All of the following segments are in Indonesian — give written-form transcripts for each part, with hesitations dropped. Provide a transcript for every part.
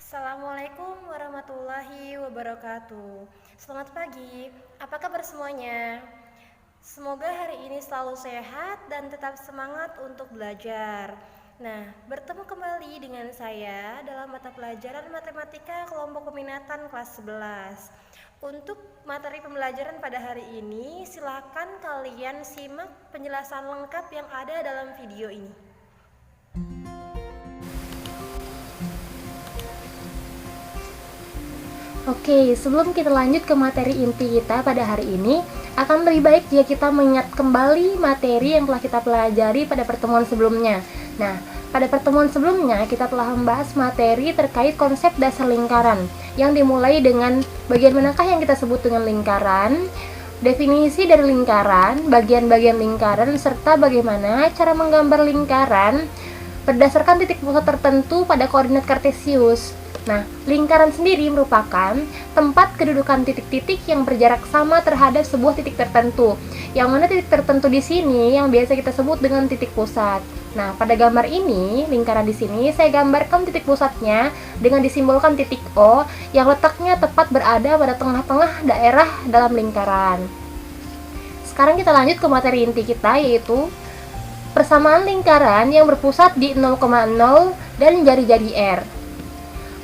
Assalamualaikum warahmatullahi wabarakatuh. Selamat pagi, apa kabar semuanya? Semoga hari ini selalu sehat dan tetap semangat untuk belajar. Nah, bertemu kembali dengan saya dalam mata pelajaran matematika kelompok peminatan kelas 11. Untuk materi pembelajaran pada hari ini, silakan kalian simak penjelasan lengkap yang ada dalam video ini. Oke, sebelum kita lanjut ke materi inti kita pada hari ini, akan lebih baik jika kita mengingat kembali materi yang telah kita pelajari pada pertemuan sebelumnya. Nah, pada pertemuan sebelumnya kita telah membahas materi terkait konsep dasar lingkaran, yang dimulai dengan bagian manakah yang kita sebut dengan lingkaran, definisi dari lingkaran, bagian-bagian lingkaran, serta bagaimana cara menggambar lingkaran berdasarkan titik pusat tertentu pada koordinat kartesius. Nah, lingkaran sendiri merupakan tempat kedudukan titik-titik yang berjarak sama terhadap sebuah titik tertentu. Yang mana titik tertentu di sini yang biasa kita sebut dengan titik pusat. Nah, pada gambar ini, lingkaran di sini saya gambarkan titik pusatnya dengan disimbolkan titik O yang letaknya tepat berada pada tengah-tengah daerah dalam lingkaran. Sekarang kita lanjut ke materi inti kita, yaitu persamaan lingkaran yang berpusat di 0,0 dan jari-jari R.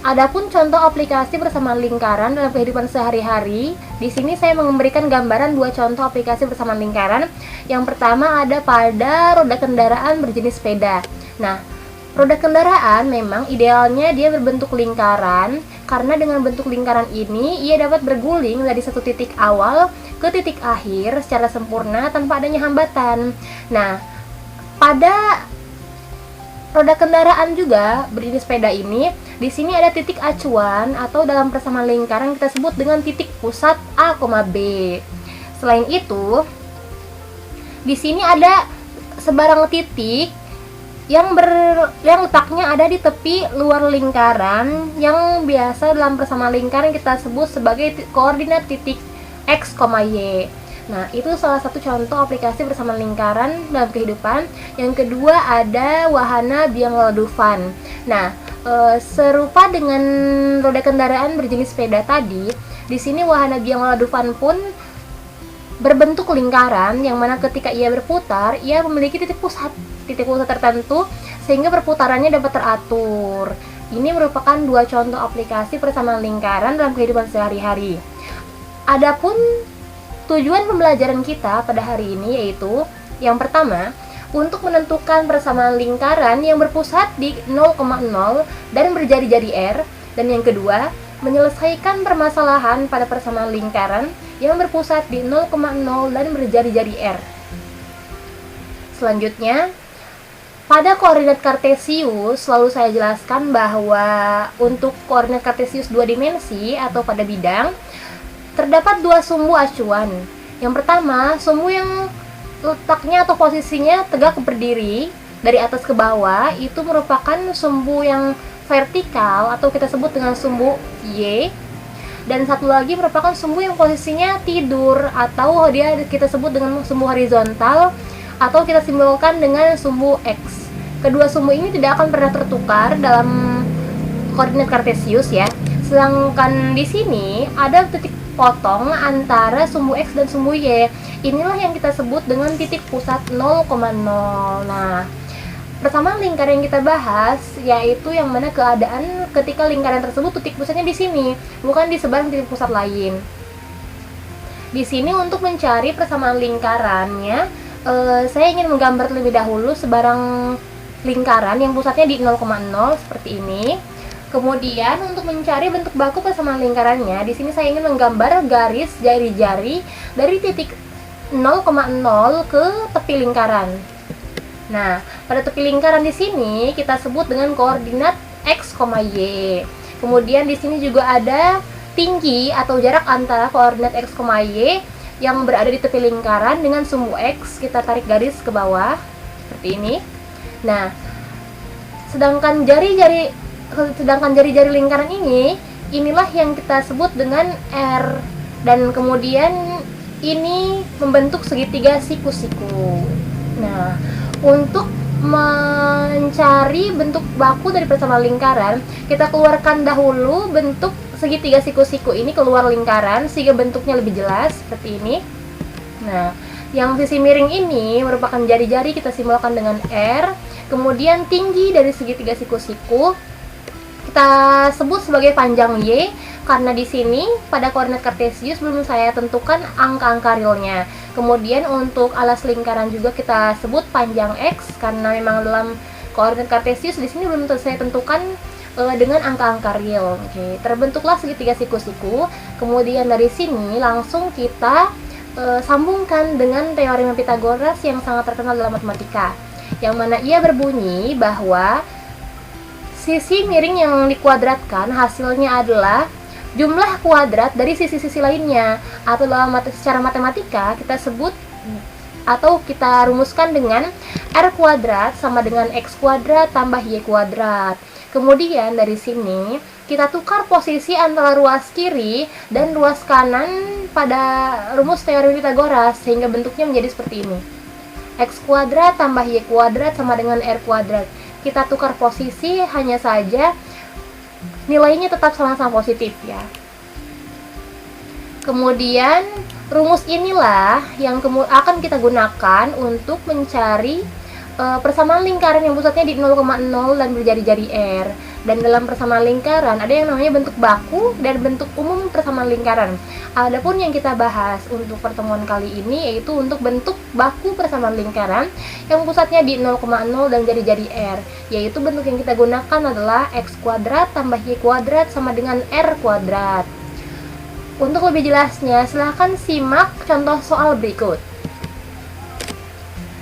Adapun contoh aplikasi persamaan lingkaran dalam kehidupan sehari-hari, di sini saya memberikan gambaran dua contoh aplikasi persamaan lingkaran. Yang pertama ada pada roda kendaraan berjenis sepeda. Nah, roda kendaraan memang idealnya dia berbentuk lingkaran, karena dengan bentuk lingkaran ini ia dapat berguling dari satu titik awal ke titik akhir secara sempurna tanpa adanya hambatan. Nah, pada roda kendaraan juga berjenis sepeda ini, di sini ada titik acuan atau dalam persamaan lingkaran kita sebut dengan titik pusat A, B. Selain itu, di sini ada sebarang titik yang letaknya ada di tepi luar lingkaran yang biasa dalam persamaan lingkaran kita sebut sebagai koordinat titik X, Y. Nah, itu salah satu contoh aplikasi persamaan lingkaran dalam kehidupan. Yang kedua ada wahana biang ladufan. Nah, serupa dengan roda kendaraan berjenis sepeda tadi, di sini wahana biang ladufan pun berbentuk lingkaran, yang mana ketika ia berputar, ia memiliki titik pusat tertentu sehingga perputarannya dapat teratur. Ini merupakan dua contoh aplikasi persamaan lingkaran dalam kehidupan sehari-hari. Adapun tujuan pembelajaran kita pada hari ini yaitu yang pertama, untuk menentukan persamaan lingkaran yang berpusat di 0,0 dan berjari-jari R, dan yang kedua, menyelesaikan permasalahan pada persamaan lingkaran yang berpusat di 0,0 dan berjari-jari R. Selanjutnya, pada koordinat kartesius selalu saya jelaskan bahwa untuk koordinat kartesius dua dimensi atau pada bidang terdapat dua sumbu acuan. Yang pertama, sumbu yang letaknya atau posisinya tegak berdiri dari atas ke bawah, itu merupakan sumbu yang vertikal atau kita sebut dengan sumbu Y. Dan satu lagi merupakan sumbu yang posisinya tidur atau dia kita sebut dengan sumbu horizontal atau kita simbolkan dengan sumbu X. Kedua sumbu ini tidak akan pernah tertukar dalam koordinat kartesius ya. Sedangkan di sini ada titik potong antara sumbu X dan sumbu Y. Inilah yang kita sebut dengan titik pusat 0,0. Nah, persamaan lingkaran yang kita bahas yaitu yang mana keadaan ketika lingkaran tersebut titik pusatnya di sini, bukan di seberang titik pusat lain. Di sini untuk mencari persamaan lingkarannya, saya ingin menggambar terlebih dahulu sebarang lingkaran yang pusatnya di 0,0 seperti ini. Kemudian untuk mencari bentuk baku persamaan lingkarannya, di sini saya ingin menggambar garis jari-jari dari titik 0,0 ke tepi lingkaran. Nah, pada tepi lingkaran di sini kita sebut dengan koordinat X, Y. Kemudian di sini juga ada tinggi atau jarak antara koordinat X, Y yang berada di tepi lingkaran dengan sumbu X. Kita tarik garis ke bawah seperti ini. Nah, sedangkan jari-jari lingkaran inilah yang kita sebut dengan R, dan kemudian ini membentuk segitiga siku-siku. Nah, untuk mencari bentuk baku dari persamaan lingkaran, kita keluarkan dahulu bentuk segitiga siku-siku ini keluar lingkaran sehingga bentuknya lebih jelas seperti ini. Nah, yang sisi miring ini merupakan jari-jari, kita simbolkan dengan R. Kemudian tinggi dari segitiga siku-siku kita sebut sebagai panjang Y, karena di sini pada koordinat kartesius belum saya tentukan angka-angka realnya. Kemudian untuk alas lingkaran juga kita sebut panjang X, karena memang dalam koordinat kartesius di sini belum saya tentukan dengan angka-angka real. Oke, terbentuklah segitiga siku-siku. Kemudian dari sini langsung kita sambungkan dengan teorema Pythagoras yang sangat terkenal dalam matematika, yang mana ia berbunyi bahwa sisi miring yang dikuadratkan hasilnya adalah jumlah kuadrat dari sisi-sisi lainnya, atau secara matematika kita sebut atau kita rumuskan dengan R kuadrat sama dengan X kuadrat tambah Y kuadrat. Kemudian dari sini kita tukar posisi antara ruas kiri dan ruas kanan pada rumus teorema Pythagoras sehingga bentuknya menjadi seperti ini. X kuadrat tambah Y kuadrat sama dengan R kuadrat. Kita tukar posisi, hanya saja nilainya tetap sama-sama positif ya. Kemudian rumus inilah yang akan kita gunakan untuk mencari persamaan lingkaran yang pusatnya di 0,0 dan berjari-jari R. Dan dalam persamaan lingkaran ada yang namanya bentuk baku dan bentuk umum persamaan lingkaran. Adapun yang kita bahas untuk pertemuan kali ini yaitu untuk bentuk baku persamaan lingkaran yang pusatnya di 0,0 dan jari-jari R, yaitu bentuk yang kita gunakan adalah X kuadrat tambah Y kuadrat sama dengan R kuadrat. Untuk lebih jelasnya, silahkan simak contoh soal berikut.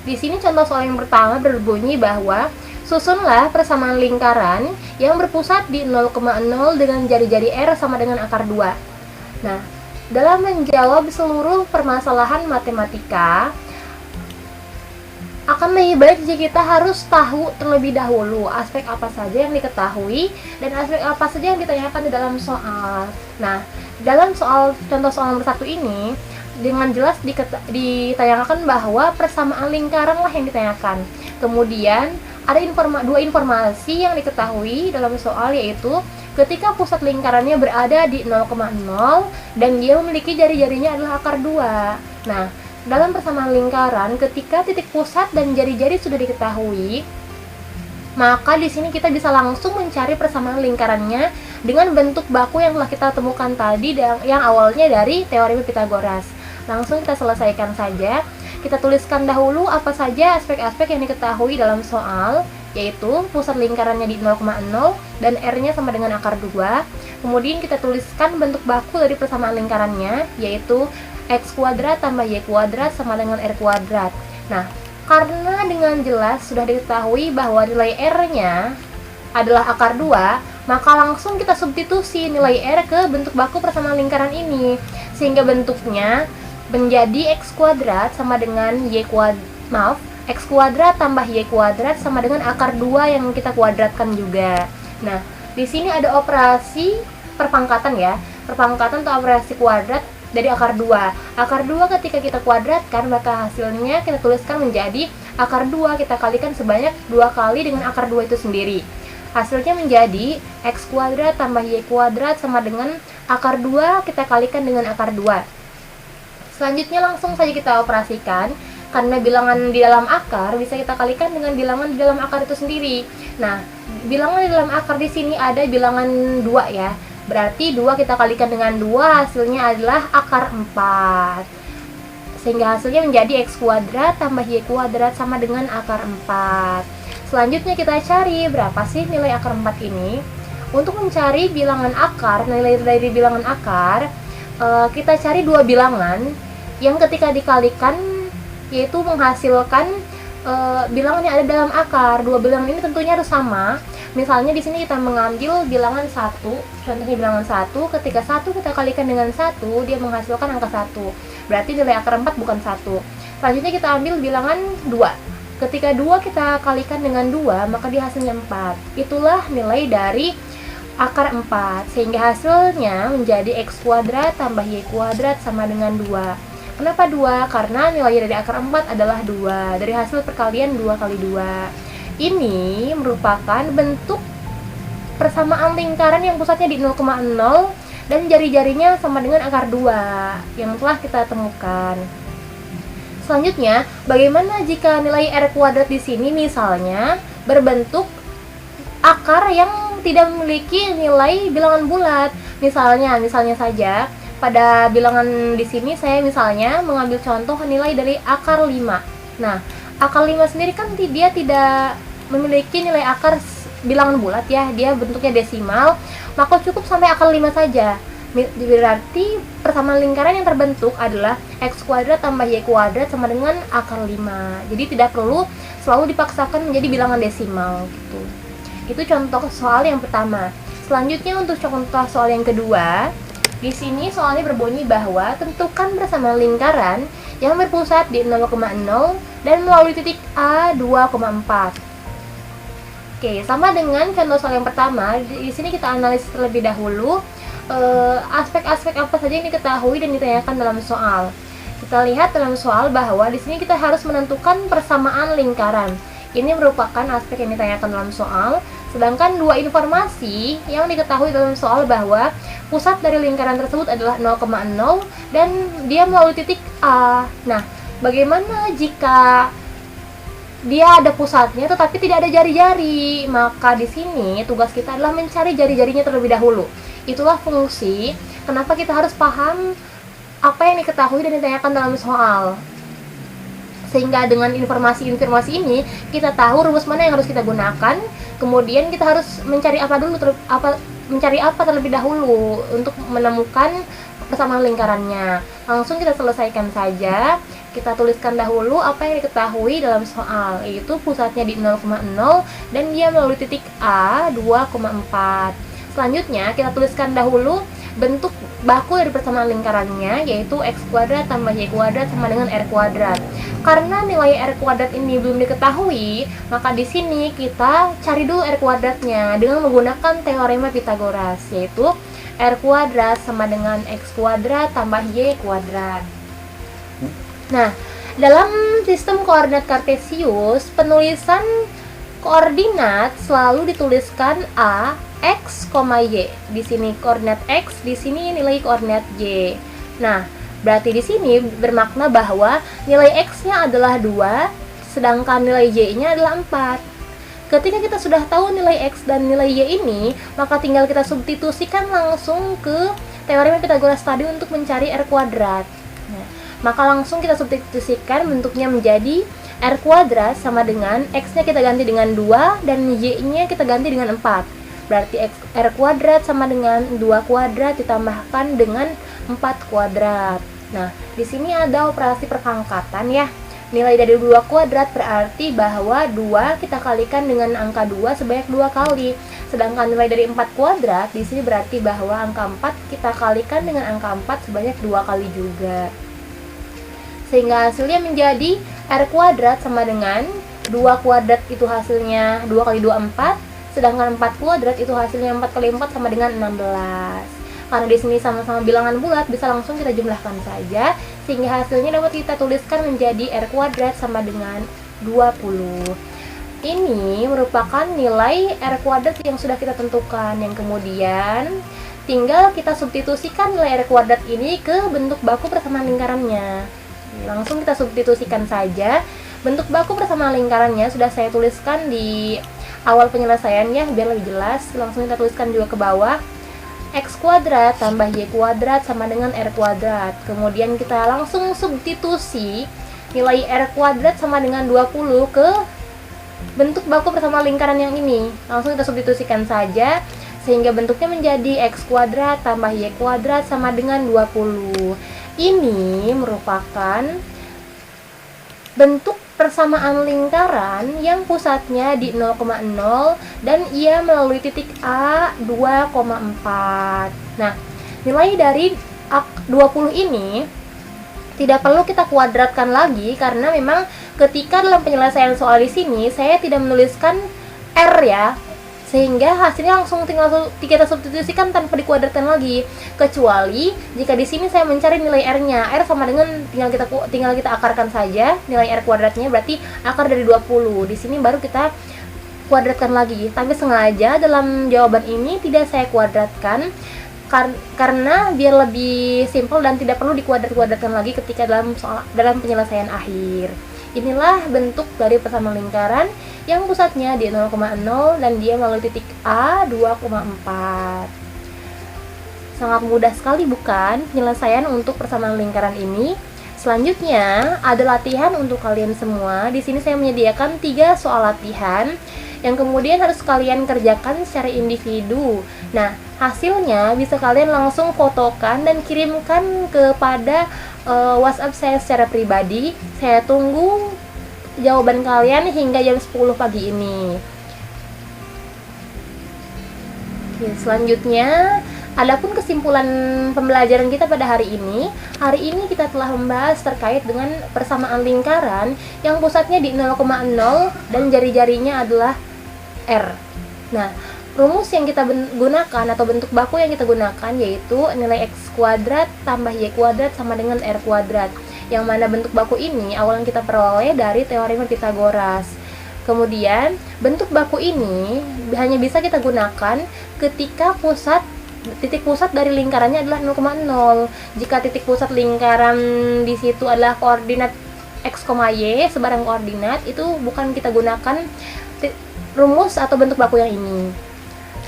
Di sini contoh soal yang pertama berbunyi bahwa susunlah persamaan lingkaran yang berpusat di 0,0 dengan jari-jari R sama dengan akar 2. Nah, dalam menjawab seluruh permasalahan matematika, akan lebih baik jika kita harus tahu terlebih dahulu aspek apa saja yang diketahui dan aspek apa saja yang ditanyakan di dalam soal. Nah, dalam contoh soal nomor 1 ini dengan jelas ditanyakan bahwa persamaan lingkaran lah yang ditanyakan. Kemudian ada dua informasi yang diketahui dalam soal, yaitu ketika pusat lingkarannya berada di 0,0 dan dia memiliki jari-jarinya adalah akar 2. Nah, dalam persamaan lingkaran ketika titik pusat dan jari-jari sudah diketahui, maka di sini kita bisa langsung mencari persamaan lingkarannya dengan bentuk baku yang telah kita temukan tadi yang awalnya dari teorema Pythagoras. Langsung kita selesaikan saja. Kita tuliskan dahulu apa saja aspek-aspek yang diketahui dalam soal, yaitu pusat lingkarannya di 0,0 dan R-nya sama dengan akar 2. Kemudian kita tuliskan bentuk baku dari persamaan lingkarannya, yaitu X kuadrat tambah Y kuadrat sama dengan R kuadrat. Nah, karena dengan jelas sudah diketahui bahwa nilai R-nya adalah akar 2, maka langsung kita substitusi nilai R ke bentuk baku persamaan lingkaran ini, sehingga bentuknya menjadi X kuadrat sama dengan X kuadrat tambah Y kuadrat sama dengan akar 2 yang kita kuadratkan juga. Nah, di sini ada operasi perpangkatan ya. Perpangkatan atau operasi kuadrat dari akar 2. Akar 2 ketika kita kuadratkan, maka hasilnya kita tuliskan menjadi akar 2 kita kalikan sebanyak 2 kali dengan akar 2 itu sendiri. Hasilnya menjadi X kuadrat tambah Y kuadrat sama dengan akar 2 kita kalikan dengan akar 2. Selanjutnya langsung saja kita operasikan, karena bilangan di dalam akar bisa kita kalikan dengan bilangan di dalam akar itu sendiri. Nah, bilangan di dalam akar di sini ada bilangan 2 ya. Berarti 2 kita kalikan dengan 2, hasilnya adalah akar 4. Sehingga hasilnya menjadi X kuadrat tambah Y kuadrat sama dengan akar 4. Selanjutnya kita cari berapa sih nilai akar 4 ini. Untuk mencari bilangan akar, nilai dari bilangan akar, kita cari 2 bilangan yang ketika dikalikan yaitu menghasilkan bilangan yang ada dalam akar. 2 bilangan ini tentunya harus sama. Misalnya di sini kita mengambil bilangan 1, contohnya bilangan 1, ketika 1 kita kalikan dengan 1, dia menghasilkan angka 1. Berarti nilai akar 4 bukan 1. Selanjutnya kita ambil bilangan 2. Ketika 2 kita kalikan dengan 2, maka dia hasilnya 4. Itulah nilai dari akar 4, sehingga hasilnya menjadi X kuadrat tambah Y kuadrat sama dengan 2. Kenapa 2? Karena nilai dari akar 4 adalah 2. Dari hasil perkalian 2 kali 2. ini merupakan bentuk persamaan lingkaran yang pusatnya di 0,0 dan jari-jarinya sama dengan akar 2 yang telah kita temukan. Selanjutnya, bagaimana jika nilai R kuadrat di sini misalnya berbentuk akar yang tidak memiliki nilai bilangan bulat? Misalnya saja pada bilangan di sini saya misalnya mengambil contoh nilai dari akar 5. Nah, akar 5 sendiri kan dia tidak memiliki nilai akar bilangan bulat ya, dia bentuknya desimal, maka cukup sampai akar 5 saja. Berarti persamaan lingkaran yang terbentuk adalah x kuadrat tambah y kuadrat sama dengan akar 5. Jadi tidak perlu selalu dipaksakan menjadi bilangan desimal gitu. Itu contoh soal yang pertama. Selanjutnya untuk contoh soal yang kedua, di sini soalnya berbunyi bahwa tentukan persamaan lingkaran yang berpusat di 0,0 dan melalui titik A 2,4. Oke, sama dengan contoh soal yang pertama, di sini kita analisis terlebih dahulu aspek-aspek apa saja yang diketahui dan ditanyakan dalam soal. Kita lihat dalam soal bahwa di sini kita harus menentukan persamaan lingkaran. Ini merupakan aspek yang ditanyakan dalam soal, sedangkan dua informasi yang diketahui dalam soal bahwa pusat dari lingkaran tersebut adalah 0,0 dan dia melalui titik A. Nah, bagaimana jika dia ada pusatnya tetapi tidak ada jari-jari? Maka di sini tugas kita adalah mencari jari-jarinya terlebih dahulu. Itulah fungsi kenapa kita harus paham apa yang diketahui dan ditanyakan dalam soal. Sehingga dengan informasi-informasi ini kita tahu rumus mana yang harus kita gunakan. Kemudian kita harus mencari apa terlebih dahulu untuk menemukan persamaan lingkarannya. Langsung kita selesaikan saja. Kita tuliskan dahulu apa yang diketahui dalam soal, yaitu pusatnya di 0,0 dan dia melalui titik A 2,4. Selanjutnya kita tuliskan dahulu bentuk baku dari persamaan lingkarannya, yaitu x kuadrat tambah y kuadrat sama dengan r kuadrat. Karena nilai r kuadrat ini belum diketahui, maka di sini kita cari dulu r kuadratnya dengan menggunakan teorema Pythagoras, yaitu r kuadrat sama dengan x kuadrat tambah y kuadrat. Nah, dalam sistem koordinat kartesius, penulisan koordinat selalu dituliskan A, X, Y. Di sini koordinat X, di sini nilai koordinat Y. Nah, berarti di sini bermakna bahwa nilai X-nya adalah 2, sedangkan nilai Y-nya adalah 4. Ketika kita sudah tahu nilai X dan nilai Y ini, maka tinggal kita substitusikan langsung ke teorema Pythagoras tadi untuk mencari R kuadrat. Nah, maka langsung kita substitusikan bentuknya menjadi R kuadrat sama dengan X-nya kita ganti dengan 2 dan Y-nya kita ganti dengan 4. Berarti R kuadrat sama dengan 2 kuadrat ditambahkan dengan 4 kuadrat. Nah, di sini ada operasi perpangkatan ya. Nilai dari 2 kuadrat berarti bahwa 2 kita kalikan dengan angka 2 sebanyak 2 kali. Sedangkan nilai dari 4 kuadrat di sini berarti bahwa angka 4 kita kalikan dengan angka 4 sebanyak 2 kali juga. Sehingga hasilnya menjadi R kuadrat sama dengan 2 kuadrat itu hasilnya 2 kali 2 4, sedangkan 4 kuadrat itu hasilnya 4 kali 4 sama dengan 16. Karena di sini sama-sama bilangan bulat, bisa langsung kita jumlahkan saja sehingga hasilnya dapat kita tuliskan menjadi R kuadrat sama dengan 20. Ini merupakan nilai R kuadrat yang sudah kita tentukan, yang kemudian tinggal kita substitusikan nilai R kuadrat ini ke bentuk baku persamaan lingkarannya. Langsung kita substitusikan saja. Bentuk baku persamaan lingkarannya sudah saya tuliskan di awal penyelesaian ya, biar lebih jelas. Langsung kita tuliskan juga ke bawah. X kuadrat tambah Y kuadrat sama dengan R kuadrat. Kemudian kita langsung substitusi nilai R kuadrat sama dengan 20 ke bentuk baku persamaan lingkaran yang ini. Langsung kita substitusikan saja sehingga bentuknya menjadi X kuadrat tambah Y kuadrat sama dengan 20. Ini merupakan bentuk persamaan lingkaran yang pusatnya di 0,0 dan ia melalui titik A 2,4. Nah, nilai dari 20 ini tidak perlu kita kuadratkan lagi karena memang ketika dalam penyelesaian soal di sini saya tidak menuliskan R ya. Sehingga hasilnya langsung tinggal kita substitusikan tanpa dikuadratkan lagi. Kecuali jika di sini saya mencari nilai R-nya. R sama dengan tinggal kita akarkan saja nilai R kuadratnya, berarti akar dari 20. Di sini baru kita kuadratkan lagi, tapi sengaja dalam jawaban ini tidak saya kuadratkan karena biar lebih simpel dan tidak perlu dikuadrat-kuadratkan lagi ketika dalam penyelesaian akhir. Inilah bentuk dari persamaan lingkaran yang pusatnya di 0,0 dan dia melalui titik A 2,4. Sangat mudah sekali bukan penyelesaian untuk persamaan lingkaran ini? Selanjutnya ada latihan untuk kalian semua. Di sini saya menyediakan 3 soal latihan yang kemudian harus kalian kerjakan secara individu. Nah, hasilnya bisa kalian langsung fotokan dan kirimkan kepada WhatsApp saya secara pribadi. Saya tunggu jawaban kalian hingga jam 10 pagi ini. Oke, selanjutnya, adapun kesimpulan pembelajaran kita pada hari ini kita telah membahas terkait dengan persamaan lingkaran yang pusatnya di 0,0 dan jari-jarinya adalah R. Nah, rumus yang kita gunakan atau bentuk baku yang kita gunakan yaitu nilai X kuadrat tambah Y kuadrat sama dengan R kuadrat, yang mana bentuk baku ini awalan kita peroleh dari teorema Pythagoras. Kemudian, bentuk baku ini hanya bisa kita gunakan ketika titik pusat dari lingkarannya adalah 0,0. Jika titik pusat lingkaran di situ adalah koordinat X, Y sebarang koordinat, itu bukan kita gunakan rumus atau bentuk baku yang ini.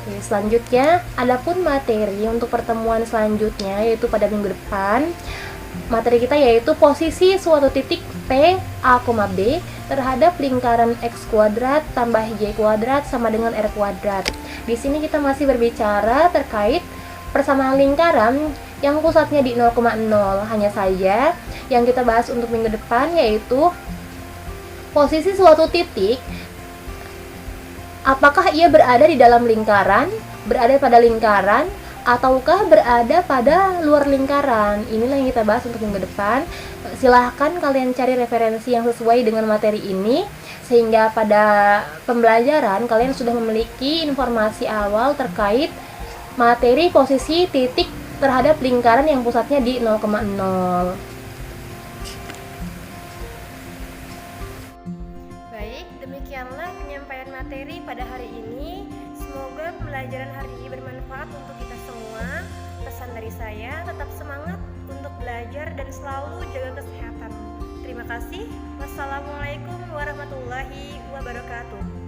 Oke, selanjutnya, adapun materi untuk pertemuan selanjutnya yaitu pada minggu depan. Materi kita yaitu posisi suatu titik P, A, B terhadap lingkaran X kuadrat tambah Y kuadrat sama dengan R kuadrat. Di sini kita masih berbicara terkait persamaan lingkaran yang pusatnya di 0,0. Hanya saja yang kita bahas untuk minggu depan yaitu posisi suatu titik, apakah ia berada di dalam lingkaran, berada pada lingkaran, ataukah berada pada luar lingkaran. Inilah yang kita bahas untuk minggu depan. Silahkan kalian cari referensi yang sesuai dengan materi ini, sehingga pada pembelajaran kalian sudah memiliki informasi awal terkait materi posisi titik terhadap lingkaran yang pusatnya di 0,0. Baik, demikianlah penyampaian materi pada hari ini. Semoga pembelajaran hari ini bermanfaat untuk kita semua. Pesan dari saya, tetap semangat untuk belajar dan selalu jaga kesehatan. Terima kasih. Wassalamualaikum warahmatullahi wabarakatuh.